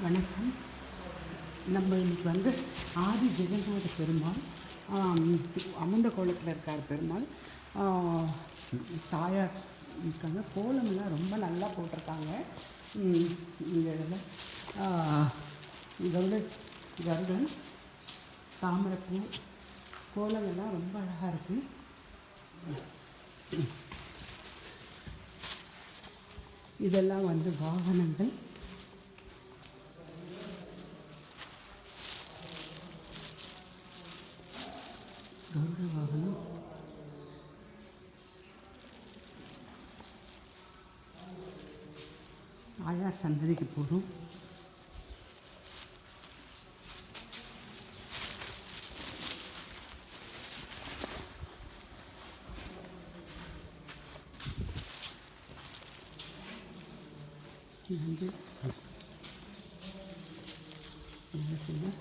வணக்கம். நம்ம இன்னைக்கு வந்து ஆதி ஜெகநாத பெருமாள் அமுந்த கோலத்தில் இருக்கார் பெருமாள். தாயார் இருக்காங்க. கோலமெல்லாம் ரொம்ப நல்லா போட்டிருக்காங்க. இங்கே கருடன் தாமரைப்பூ கோலங்கள்லாம் ரொம்ப அழகாக இருக்குது. இதெல்லாம் வந்து வாகனங்கள். கருட வாகனம். தாயார் சன்னதிக்கு போகிறோம். வந்து என்ன செய்ய